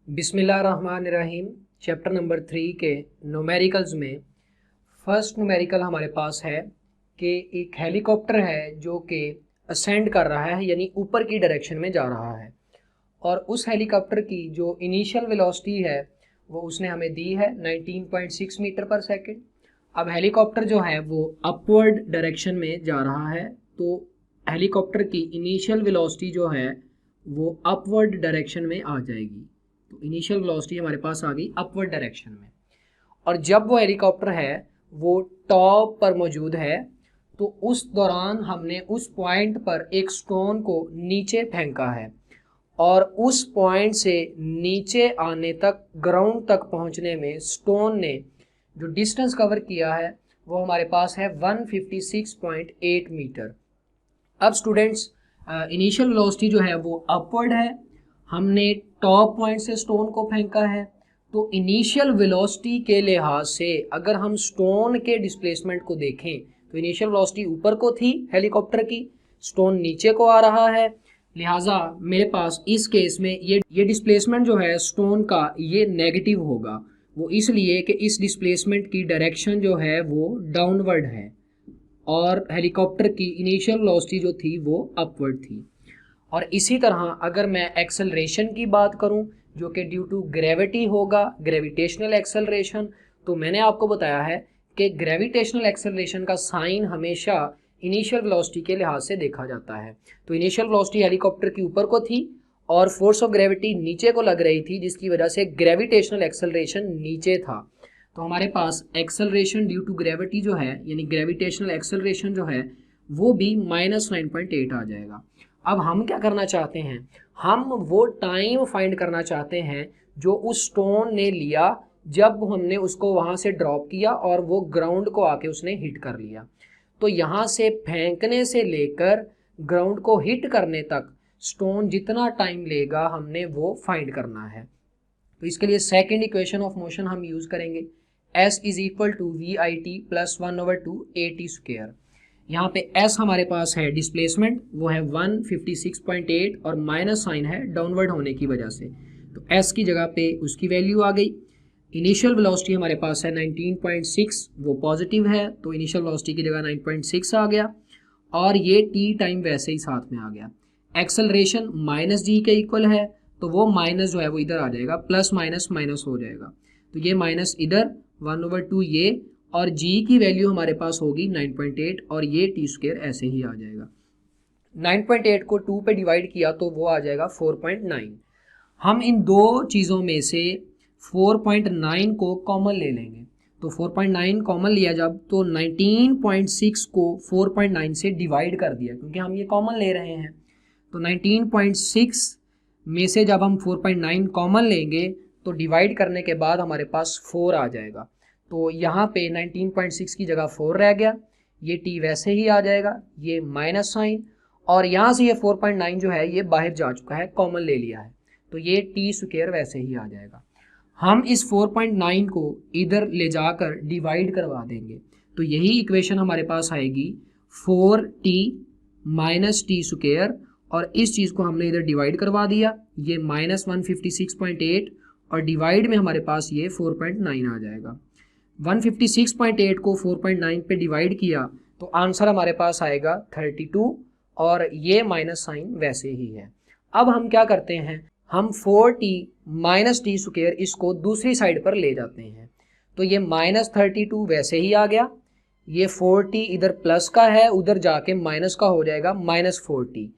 बिस्मिल्लाहिर्रहमानिर्रहीम। Chapter number 3 के numericals में फर्स्ट न्यूमेरिकल हमारे पास है कि एक हेलीकॉप्टर है जो कि असेंड कर रहा है, यानी ऊपर की डायरेक्शन में जा रहा है, और उस हेलीकॉप्टर की जो इनिशियल वेलोसिटी है वो उसने हमें दी है 19.6 मीटर पर सेकंड। अब हेलीकॉप्टर जो है वो अपवर्ड डायरेक्शन में जा रहा है, तो हेलीकॉप्टर की इनिशियल वेलोसिटी जो है वो अपवर्ड डायरेक्शन में आ जाएगी। तो इनिशियल वेलोसिटी हमारे पास आ गई अपवर्ड डायरेक्शन में, और जब वो हेलीकॉप्टर है वो टॉप पर मौजूद है, तो उस दौरान हमने उस पॉइंट पर एक स्टोन को नीचे फेंका है, और उस पॉइंट से नीचे आने तक, ग्राउंड तक पहुंचने में स्टोन ने जो डिस्टेंस कवर किया है वो हमारे पास है 156.8 मीटर। अब स्टूडेंट्स, इनिशियल वेलोसिटी जो है वो अपवर्ड है, हमने टॉप पॉइंट से स्टोन को फेंका है, तो इनिशियल वेलोसिटी के लिहाज से अगर हम स्टोन के डिस्प्लेसमेंट को देखें तो इनिशियल वेलोसिटी ऊपर को थी हेलीकॉप्टर की, स्टोन नीचे को आ रहा है, लिहाजा मेरे पास इस केस में ये डिस्प्लेसमेंट जो है स्टोन का ये नेगेटिव होगा। वो इसलिए कि इस डिस्प्लेसमेंट की डायरेक्शन जो है वो डाउनवर्ड है और हेलीकॉप्टर की इनिशियल वेलोसिटी जो थी वो अपवर्ड थी। और इसी तरह अगर मैं एक्सेलरेशन की बात करूं जो कि ड्यू टू ग्रेविटी होगा, ग्रेविटेशनल एक्सेलरेशन, तो मैंने आपको बताया है कि ग्रेविटेशनल एक्सेलरेशन का साइन हमेशा इनिशियल वेलोसिटी के लिहाज से देखा जाता है। तो इनिशियल वेलोसिटी हेलीकॉप्टर के ऊपर को थी और फोर्स ऑफ ग्रेविटी नीचे को लग रही थी, जिसकी वजह से ग्रेविटेशनल एक्सेलरेशन नीचे था। तो हमारे पास एक्सेलरेशन ड्यू टू ग्रेविटी जो है, यानी ग्रेविटेशनल एक्सेलरेशन जो है वो भी -9.8 आ जाएगा। अब हम क्या करना चाहते हैं, हम वो टाइम फाइंड करना चाहते हैं जो उस स्टोन ने लिया जब हमने उसको वहाँ से ड्रॉप किया और वो ग्राउंड को आके उसने हिट कर लिया। तो यहाँ से फेंकने से लेकर ग्राउंड को हिट करने तक स्टोन जितना टाइम लेगा हमने वो फाइंड करना है। तो इसके लिए सेकेंड इक्वेशन ऑफ मोशन हम यूज़ करेंगे, S is equal to VIT plus 1/2 AT square. यहाँ पे S हमारे पास है डिस्प्लेसमेंट, वो है 156.8 और माइनस साइन है डाउनवर्ड होने की वजह से, तो S की जगह पे उसकी वैल्यू आ गई। इनिशियल वेलोसिटी हमारे पास है 19.6, वो पॉजिटिव है, तो इनिशियल वेलोसिटी की जगह 9.6 आ गया, और ये T टाइम वैसे ही साथ में आ गया। एक्सेलरेशन -g के इक्वल है, तो वो माइनस जो है वो इधर आ जाएगा, प्लस माइनस माइनस हो जाएगा, तो ये माइनस इधर 1/2 ये, और g की वैल्यू हमारे पास होगी 9.8 और ये t स्क्वायर ऐसे ही आ जाएगा। 9.8 को 2 पे डिवाइड किया तो वो आ जाएगा 4.9। हम इन दो चीज़ों में से 4.9 को कॉमन ले लेंगे, तो 4.9 कॉमन लिया जब, तो 19.6 को 4.9 से डिवाइड कर दिया क्योंकि हम ये कॉमन ले रहे हैं। तो 19.6 में से जब हम 4.9 कॉमन लेंगे तो डिवाइड करने के बाद हमारे पास 4 आ जाएगा, तो यहाँ पे 19.6 की जगह 4 रह गया, ये t वैसे ही आ जाएगा, ये माइनस साइन, और यहाँ से ये 4.9 जो है ये बाहर जा चुका है, कॉमन ले लिया है, तो ये t स्क्वायर वैसे ही आ जाएगा। हम इस 4.9 को इधर ले जाकर डिवाइड करवा देंगे, तो यही इक्वेशन हमारे पास आएगी 4t माइनस टी स्क्वायर, और इस चीज़ को हमने इधर डिवाइड करवा दिया, ये -156.8 और डिवाइड में हमारे पास ये 4.9 आ जाएगा। 156.8 को 4.9 पे डिवाइड किया तो आंसर हमारे पास आएगा 32, और ये माइनस साइन वैसे ही है। अब हम क्या करते हैं, हम 4t माइनस टी स्क्वायर इसको दूसरी साइड पर ले जाते हैं, तो ये -32 वैसे ही आ गया, ये 4t इधर प्लस का है, उधर जाके माइनस का हो जाएगा -4t,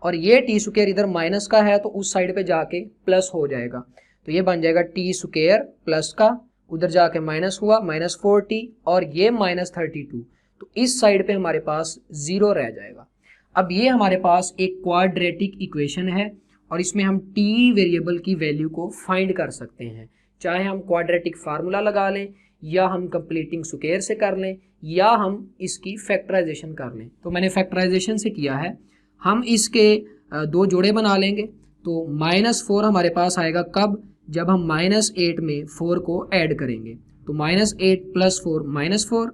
और ये टी स्क्वायर इधर माइनस का है तो उस साइड पे जाके प्लस हो जाएगा, तो ये बन जाएगा टी स्क्वायर प्लस का, उधर जाके माइनस हुआ -4t, और ये -32, तो इस साइड पे हमारे पास 0 रह जाएगा। अब ये हमारे पास एक क्वाड्रेटिक इक्वेशन है और इसमें हम t वेरिएबल की वैल्यू को फाइंड कर सकते हैं, चाहे हम क्वाड्रेटिक फार्मूला लगा लें या हम कंप्लीटिंग स्क्वायर से कर लें या हम इसकी फैक्टराइजेशन कर लें। तो मैंने फैक्टराइजेशन से किया है, हम इसके दो जोड़े बना लेंगे, तो -4 हमारे पास आएगा कब, जब हम -8 में 4 को ऐड करेंगे, तो -8 + 4 -4,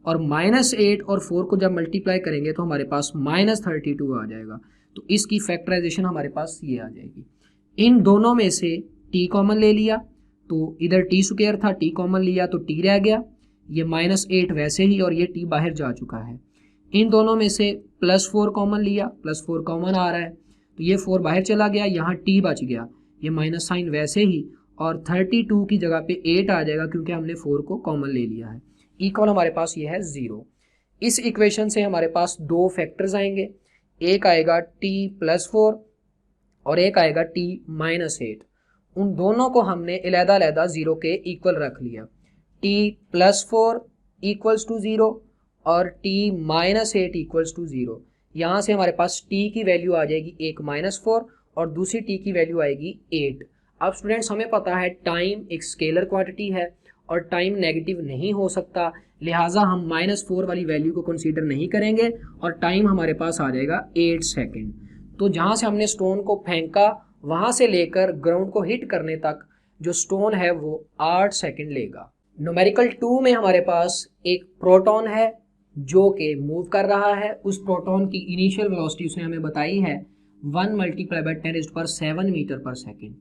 और -8 और 4 को जब मल्टीप्लाई करेंगे तो हमारे पास -32 आ जाएगा, तो इसकी फैक्टराइजेशन हमारे पास ये आ जाएगी। इन दोनों में से टी कॉमन ले लिया तो इधर टी स्क्वायर था, टी कॉमन लिया तो टी रह गया, ये -8 वैसे ही, और ये टी बाहर जा चुका है। इन दोनों में से +4 कॉमन लिया, +4 कॉमन आ रहा है तो ये 4 बाहर चला गया, यहाँ टी बच गया, ये माइनस साइन वैसे ही, और 32 की जगह पे 8 आ जाएगा क्योंकि हमने 4 को कॉमन ले लिया है। इक्वल हमारे पास ये है 0। इस इक्वेशन से हमारे पास दो फैक्टर्स आएंगे, एक आएगा t+4 और एक आएगा t-8। उन दोनों को हमने अलहदा-अलहदा 0 के इक्वल रख लिया। t+4 इक्वल्स टू 0 और t-8 इक्वल्स टू 0। यहाँ से हमारे पास t की वैल्यू आ जाएगी एक -4 और दूसरी t की वैल्यू आएगी 8। अब स्टूडेंट्स हमें पता है टाइम एक स्केलर क्वांटिटी है और टाइम नेगेटिव नहीं हो सकता, लिहाजा हम -4 वाली वैल्यू को कंसीडर नहीं करेंगे और टाइम हमारे पास आ जाएगा 8 सेकेंड। तो जहाँ से हमने स्टोन को फेंका वहाँ से लेकर ग्राउंड को हिट करने तक जो स्टोन है वो 8 सेकेंड लेगा। न्यूमेरिकल 2 में हमारे पास एक प्रोटॉन है जो कि मूव कर रहा है। उस प्रोटॉन की इनिशियल वेलोसिटी उसने हमें बताई है 1 × 10⁷ मीटर पर सेकेंड,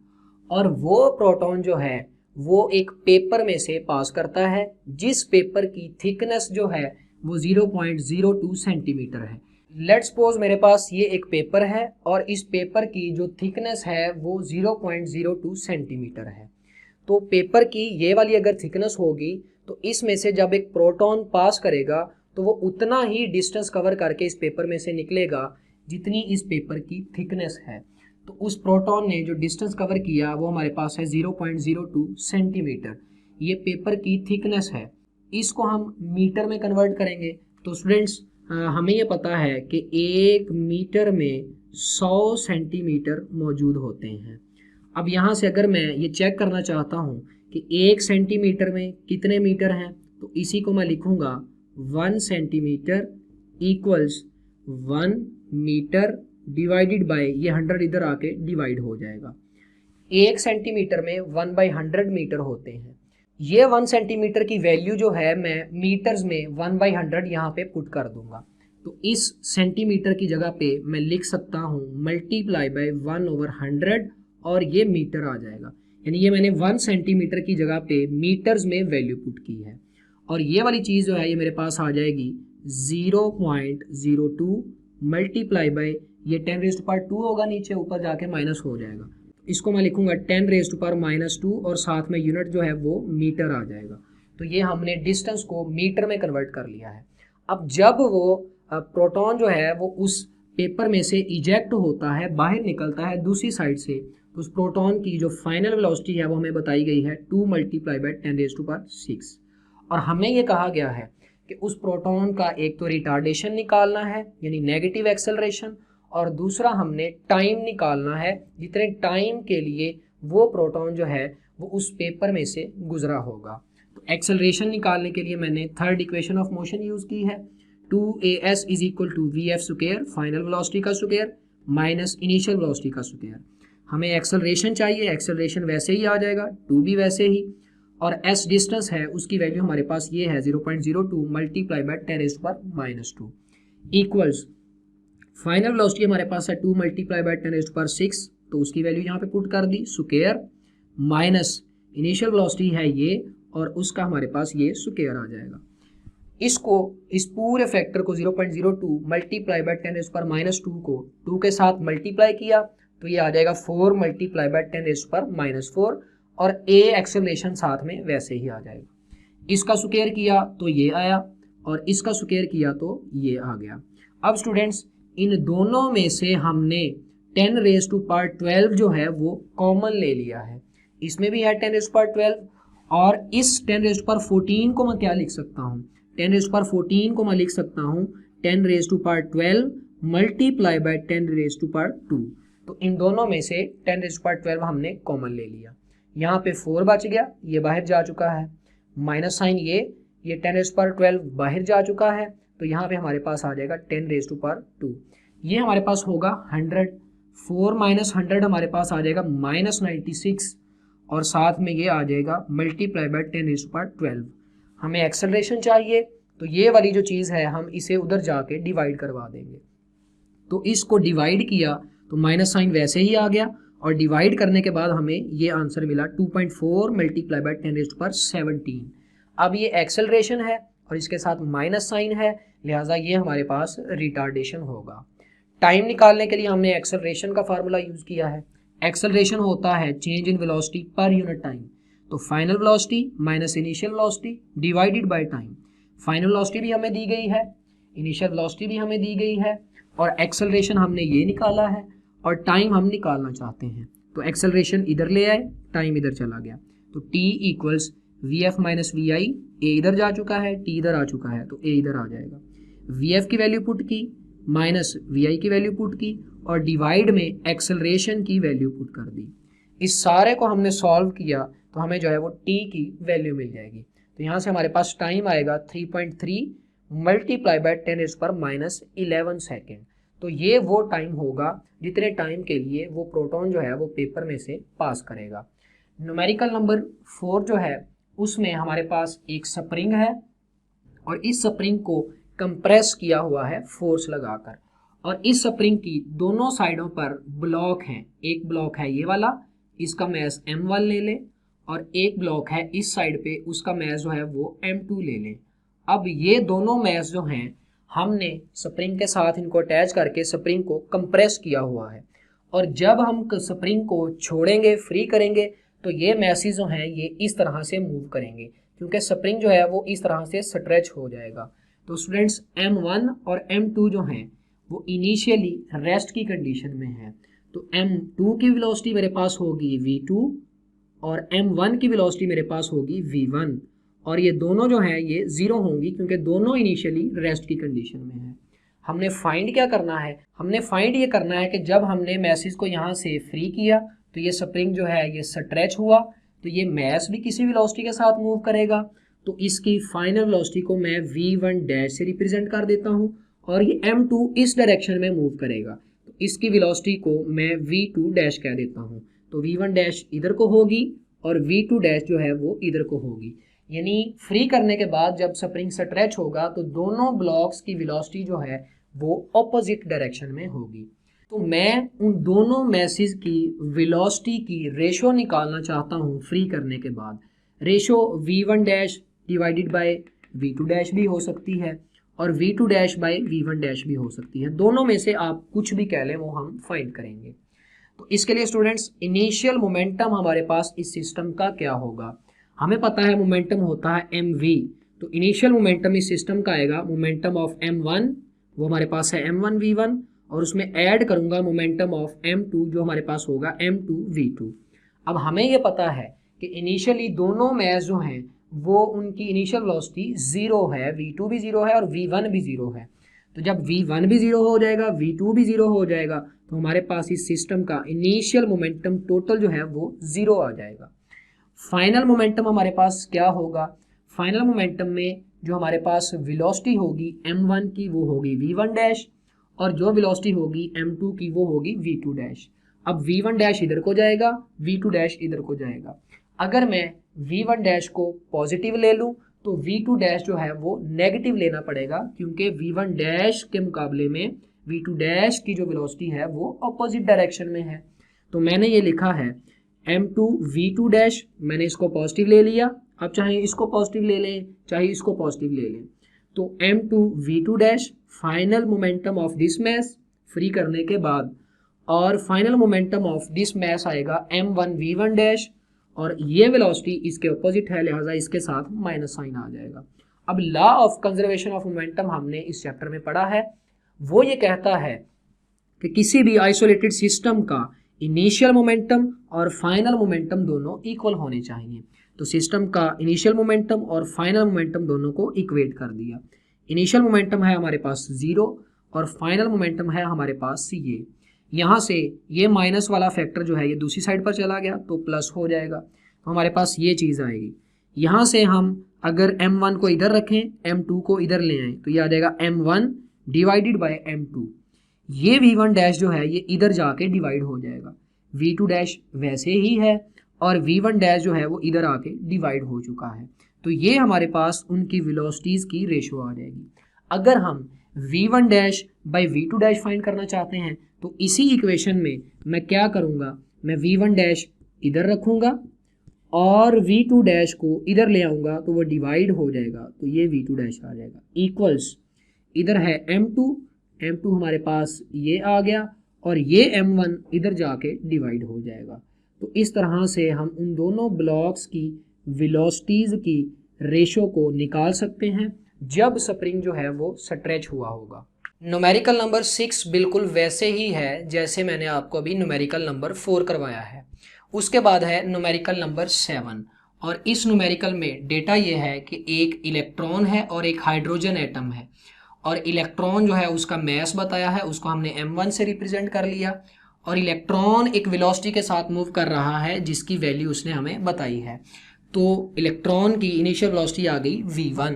और वो प्रोटॉन जो है वो एक पेपर में से पास करता है जिस पेपर की थिकनेस जो है वो 0.02 सेंटीमीटर है। लेट्स सपोज मेरे पास ये एक पेपर है और इस पेपर की जो थिकनेस है वो 0.02 सेंटीमीटर है। तो पेपर की ये वाली अगर थिकनेस होगी तो इसमें से जब एक प्रोटॉन पास करेगा तो वो उतना ही डिस्टेंस कवर करके इस पेपर में से निकलेगा जितनी इस पेपर की थिकनेस है। तो उस प्रोटॉन ने जो डिस्टेंस कवर किया वो हमारे पास है 0.02 सेंटीमीटर। ये पेपर की थिकनेस है, इसको हम मीटर में कन्वर्ट करेंगे। तो स्टूडेंट्स हमें ये पता है कि 1 मीटर में 100 सेंटीमीटर मौजूद होते हैं। अब यहाँ से अगर मैं ये चेक करना चाहता हूँ कि 1 सेंटीमीटर में कितने मीटर हैं, तो इसी को मैं लिखूँगा 1 centimetre equals 1 metre divided by, ये 100 इधर आके डिवाइड हो जाएगा। 1 सेंटीमीटर में 1/100 मीटर होते हैं। ये 1 सेंटीमीटर की वैल्यू जो है मैं मीटर्स में 1/100 यहाँ पे पुट कर दूंगा। तो इस सेंटीमीटर की जगह पे मैं लिख सकता हूँ मल्टीप्लाई बाय 1/100 और ये मीटर आ जाएगा। यानी ये मैंने 1 सेंटीमीटर की जगह पे मीटर्स में वैल्यू पुट की है और ये वाली चीज़ जो है ये मेरे पास आ जाएगी 0.02 मल्टीप्लाई बाय, ये 10⁻² होगा, नीचे ऊपर जाके माइनस हो जाएगा। इसको मैं लिखूंगा 10⁻² और साथ में यूनिट जो है वो मीटर आ जाएगा। तो ये हमने डिस्टेंस को मीटर में कन्वर्ट कर लिया है। अब जब वो प्रोटॉन जो है वो उस पेपर में से इजेक्ट होता है, बाहर निकलता है दूसरी साइड से, तो उस प्रोटॉन की जो फाइनल वेलोसिटी है वो हमें बताई गई है 2 × 10⁻6। और हमें ये कहा गया है कि उस प्रोटॉन का एक तो रिटार्डेशन निकालना है यानी नेगेटिव एक्सेलरेशन, और दूसरा हमने टाइम निकालना है जितने टाइम के लिए वो प्रोटॉन जो है वो उस पेपर में से गुजरा होगा। तो एक्सेलरेशन निकालने के लिए मैंने third equation of motion use की है, 2as = vf², फाइनल वेलोसिटी का स्क्वायर माइनस इनिशियल वेलोसिटी का स्क्वायर। हमें एक्सेलरेशन चाहिए, एक्सेलरेशन वैसे ही आ जाएगा, 2 भी वैसे ही, और s डिस्टेंस है उसकी वैल्यू हमारे पास ये है 0.02 multiply by 10⁻² equals final velocity हमारे पास है 2 × 10⁻6, तो उसकी वैल्यू यहाँ पे पुट कर दी स्क्वायर माइनस इनिशियल वेलोसिटी है ये और उसका हमारे पास ये स्क्वायर आ जाएगा। इसको इस पूरे फैक्टर को 0.02 मल्टीप्लाई बाय 10⁻² को 2 के साथ मल्टीप्लाई किया तो ये आ जाएगा 4 मल्टीप्लाई बाय 10⁻⁴ और a एक्सेलरेशन साथ में वैसे ही आ जाएगा। इसका स्क्वायर किया तो ये आया और इसका स्क्वायर किया तो ये आ गया। अब स्टूडेंट्स इन दोनों में से हमने 10⁻12 जो है वो कॉमन ले लिया है, इसमें भी है 10⁻12 और इस 10⁻14 को मैं क्या लिख सकता हूँ, 10⁻14 को मैं लिख सकता हूँ 10⁻12 मल्टीप्लाई बाय 10⁻²। तो इन दोनों में से 10⁻12 हमने कॉमन ले लिया, यहाँ पे 4 बच गया, ये बाहर जा चुका है, माइनस साइन ये 10⁻12 बाहर जा चुका है, तो यहाँ पे हमारे पास आ जाएगा 10⁻²। ये हमारे पास होगा 100, 4 - 100 हमारे पास आ जाएगा -96 और साथ में ये आ जाएगा मल्टीप्लाई बाय 10⁻12। हमें एक्सेलरेशन चाहिए तो ये वाली जो चीज़ है हम इसे उधर जाके डिवाइड करवा देंगे। तो इसको डिवाइड किया तो माइनस साइन वैसे ही आ गया और डिवाइड करने के बाद हमें ये आंसर मिला 2.4 मल्टीप्लाई बाय 10⁻17। अब ये एक्सेलरेशन है और इसके साथ माइनस साइन है, लिहाजा ये हमारे पास रिटार्डेशन होगा। टाइम निकालने के लिए हमने एक्सेलरेशन का फार्मूला यूज़ किया है। एक्सेलरेशन होता है change in velocity per unit time, तो final velocity minus initial velocity divided by time. Final velocity भी हमें दी गई है, इनिशियल वेलोसिटी भी हमें दी गई है, और एक्सेलरेशन हमने ये निकाला है और टाइम हम निकालना चाहते हैं। तो एक्सेलरेशन इधर ले आए, टाइम इधर चला गया, तो t equals v f minus v i, a इधर जा चुका है, t इधर आ चुका है, तो ए इधर आ जाएगा। वी एफ की वैल्यू पुट की, माइनस वी आई की वैल्यू पुट की, और डिवाइड में एक्सेलरेशन की वैल्यू पुट कर दी। इस सारे को हमने सॉल्व किया तो हमें जो है वो t की वैल्यू मिल जाएगी। तो यहाँ से हमारे पास टाइम आएगा 3.3 मल्टीप्लाई बाय 10⁻11 सेकेंड। तो ये वो टाइम होगा जितने टाइम के लिए वो प्रोटॉन जो है वो पेपर में से पास करेगा। न्यूमेरिकल नंबर 4 जो है उसमें हमारे पास एक स्प्रिंग है और इस स्प्रिंग को कंप्रेस किया हुआ है फोर्स लगाकर, और इस स्प्रिंग की दोनों साइडों पर ब्लॉक हैं। एक ब्लॉक है ये वाला, इसका मैस M1 ले लें, और एक ब्लॉक है इस साइड पे, उसका मैस जो है वो M2 ले लें। अब ये दोनों मैस जो हैं हमने स्प्रिंग के साथ इनको अटैच करके स्प्रिंग को कंप्रेस किया हुआ है, और जब हम स्प्रिंग को छोड़ेंगे, फ्री करेंगे, तो ये मैसेज जो हैं ये इस तरह से मूव करेंगे, क्योंकि स्प्रिंग जो है वो इस तरह से स्ट्रेच हो जाएगा। तो स्टूडेंट्स M1 और M2 जो हैं वो इनिशियली रेस्ट की कंडीशन में है, तो M2 की वेलोसिटी मेरे पास होगी V2 और M1 की वेलोसिटी मेरे पास होगी V1, और ये दोनों जो हैं ये ज़ीरो होंगी क्योंकि दोनों इनिशियली रेस्ट की कंडीशन में है। हमने फाइंड क्या करना है, हमने फाइंड ये करना है कि जब हमने मैसेज को यहाँ से फ्री किया तो ये स्प्रिंग जो है ये स्ट्रेच हुआ, तो ये मैस भी किसी वेलोसिटी के साथ मूव करेगा, तो इसकी फाइनल वेलोसिटी को मैं V1 डैश से रिप्रेजेंट कर देता हूँ, और ये M2 इस डायरेक्शन में मूव करेगा, तो इसकी वेलोसिटी को मैं V2 डैश कह देता हूँ। तो V1 डैश इधर को होगी और V2 डैश जो है वो इधर को होगी, यानी फ्री करने के बाद जब स्प्रिंग स्ट्रेच होगा तो दोनों ब्लॉक्स की वेलोसिटी जो है वो ऑपोजिट डायरेक्शन में होगी। तो मैं उन दोनों मैसेज की वेलोसिटी की रेशो निकालना चाहता हूँ फ्री करने के बाद। Ratio V1 dash divided by V2 dash भी हो सकती है और V2 dash by V1 dash भी हो सकती है, दोनों में से आप कुछ भी कह लें वो हम फाइंड करेंगे। तो इसके लिए स्टूडेंट्स इनिशियल मोमेंटम हमारे पास इस सिस्टम का क्या होगा, हमें पता है मोमेंटम होता है mv, तो इनिशियल मोमेंटम इस सिस्टम का आएगा मोमेंटम ऑफ m1, वो हमारे पास है m1 v1, और उसमें ऐड करूंगा मोमेंटम ऑफ m2 जो हमारे पास होगा m2 v2। अब हमें ये पता है कि इनिशियली दोनों मैस जो हैं वो उनकी इनिशियल वेलोसिटी ज़ीरो है, v2 भी ज़ीरो है और v1 भी ज़ीरो है। तो जब v1 भी ज़ीरो हो जाएगा, v2 भी ज़ीरो हो जाएगा, तो हमारे पास इस सिस्टम का इनिशियल मोमेंटम टोटल जो है वो ज़ीरो आ जाएगा। फाइनल मोमेंटम हमारे पास क्या होगा, फाइनल मोमेंटम में जो हमारे पास वेलोसिटी होगी m1 की वो होगी v1 डैश, और जो वेलोसिटी होगी m2 की वो होगी v2 डैश। अब v1 डैश इधर को जाएगा, v2 डैश इधर को जाएगा। अगर मैं v1 डैश को पॉजिटिव ले लूँ तो v2 डैश जो है वो नेगेटिव लेना पड़ेगा, क्योंकि v1 डैश के मुकाबले में v2 डैश की जो वेलोसिटी है वो अपोजिट डायरेक्शन में है। तो मैंने ये लिखा है m2 v2 डैश, मैंने इसको पॉजिटिव ले लिया, अब चाहे इसको पॉजिटिव ले लें चाहे इसको पॉजिटिव ले लें, तो m2 v2 dash final momentum of this mass free करने के बाद, और final momentum of this mass आएगा m1 v1 डैश, और ये वेलोसिटी इसके अपोजिट है लिहाजा इसके साथ माइनस साइन आ जाएगा। अब law of conservation of momentum हमने इस चैप्टर में पढ़ा है, वो ये कहता है कि किसी भी आइसोलेटेड सिस्टम का इनिशियल मोमेंटम और फाइनल मोमेंटम दोनों इक्वल होने चाहिए। तो सिस्टम का इनिशियल मोमेंटम और फाइनल मोमेंटम दोनों को इक्वेट कर दिया। इनिशियल मोमेंटम है हमारे पास 0 और फाइनल मोमेंटम है हमारे पास ये, यहाँ से ये माइनस वाला फैक्टर जो है ये दूसरी साइड पर चला गया तो प्लस हो जाएगा, तो हमारे पास ये चीज़ आएगी। यहाँ से हम अगर m1 को इधर रखें m2 को इधर ले आएँ तो ये आ जाएगा m1 डिवाइडेड बाय m2, ये v1 डैश जो है ये इधर जाके डिवाइड हो जाएगा, v2 डैश वैसे ही है और v1 डैश जो है वो इधर आके डिवाइड हो चुका है, तो ये हमारे पास उनकी वेलोसिटीज़ की रेशो आ जाएगी। अगर हम v1 dash by v2 dash find करना चाहते हैं तो इसी इक्वेशन में मैं क्या करूँगा, मैं V1 डैश इधर रखूँगा और V2 डैश को इधर ले आऊँगा तो वो डिवाइड हो जाएगा, तो ये V2 डैश आ जाएगा इक्वल्स, इधर है M2 हमारे पास ये आ गया और ये M1 इधर जाके डिवाइड हो जाएगा। तो इस तरह से हम उन दोनों ब्लॉक्स की वेलोसिटीज़ की रेशो को निकाल सकते हैं जब स्प्रिंग जो है वो स्ट्रेच हुआ होगा। न्यूमेरिकल नंबर 6 बिल्कुल वैसे ही है जैसे मैंने आपको अभी न्यूमेरिकल नंबर 4 करवाया है। उसके बाद है न्यूमेरिकल नंबर 7 और इस न्यूमेरिकल में डेटा ये है कि एक इलेक्ट्रॉन है और एक हाइड्रोजन एटम है और इलेक्ट्रॉन जो है उसका मैस बताया है, उसको हमने m1 से रिप्रेजेंट कर लिया और इलेक्ट्रॉन एक वेलोसिटी के साथ मूव कर रहा है जिसकी वैल्यू उसने हमें बताई है। तो इलेक्ट्रॉन की इनिशियल वेलोसिटी आ गई v1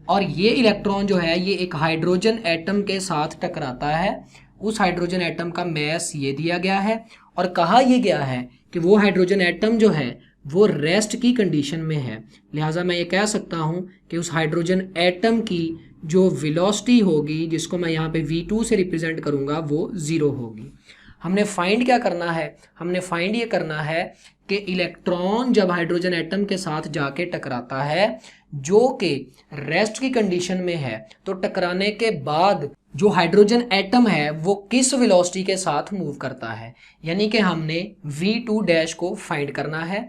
और ये इलेक्ट्रॉन जो है ये एक हाइड्रोजन एटम के साथ टकराता है। उस हाइड्रोजन एटम का मैस ये दिया गया है और कहा यह गया है कि वो हाइड्रोजन एटम जो है वो रेस्ट की कंडीशन में है, लिहाजा मैं ये कह सकता हूँ कि उस हाइड्रोजन एटम की जो वेलोसिटी होगी जिसको मैं यहाँ पे v2 से रिप्रेजेंट करूँगा वो 0 होगी। हमने फाइंड क्या करना है, हमने फाइंड ये करना है कि इलेक्ट्रॉन जब हाइड्रोजन एटम के साथ जाके टकराता है जो कि रेस्ट की कंडीशन में है, तो टकराने के बाद जो हाइड्रोजन एटम है वो किस वेलोसिटी के साथ मूव करता है, यानी कि हमने v2 डैश को फाइंड करना है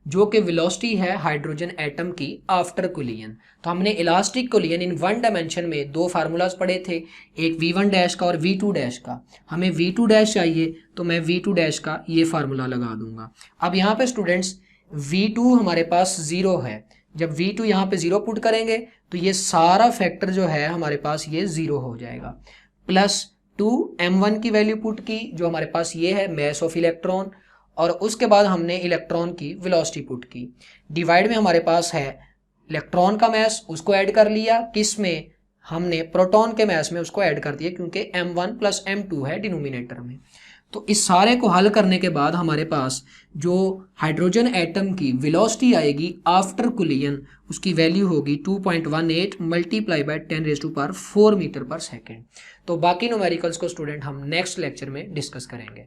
जो कि वेलोसिटी है हाइड्रोजन एटम की आफ्टर कोलिजन। तो हमने elastic collision in one dimension में दो फार्मूलाज पढ़े थे, एक v1 डैश का और v2 डैश का। हमें v2 डैश चाहिए तो मैं v2 डैश का ये फार्मूला लगा दूंगा। अब यहाँ पे स्टूडेंट्स v2 हमारे पास 0 है, जब v2 यहाँ पे 0 पुट करेंगे तो ये सारा फैक्टर जो है हमारे पास ये 0 हो जाएगा। प्लस 2 m1 की वैल्यू पुट की जो हमारे पास ये है मैस ऑफ इलेक्ट्रॉन, और उसके बाद हमने इलेक्ट्रॉन की वेलोसिटी पुट की। डिवाइड में हमारे पास है इलेक्ट्रॉन का मैस, उसको ऐड कर लिया, किस में, हमने प्रोटॉन के मैस में उसको ऐड कर दिया क्योंकि m1 प्लस m2 है डिनोमिनेटर में। तो इस सारे को हल करने के बाद हमारे पास जो हाइड्रोजन एटम की वेलोसिटी आएगी आफ्टर कोलिजन उसकी वैल्यू होगी 2.18 मल्टीप्लाई बाय 10⁴ मीटर पर सेकेंड। तो बाकी न्यूमेरिकल्स को स्टूडेंट हम नेक्स्ट लेक्चर में डिस्कस करेंगे।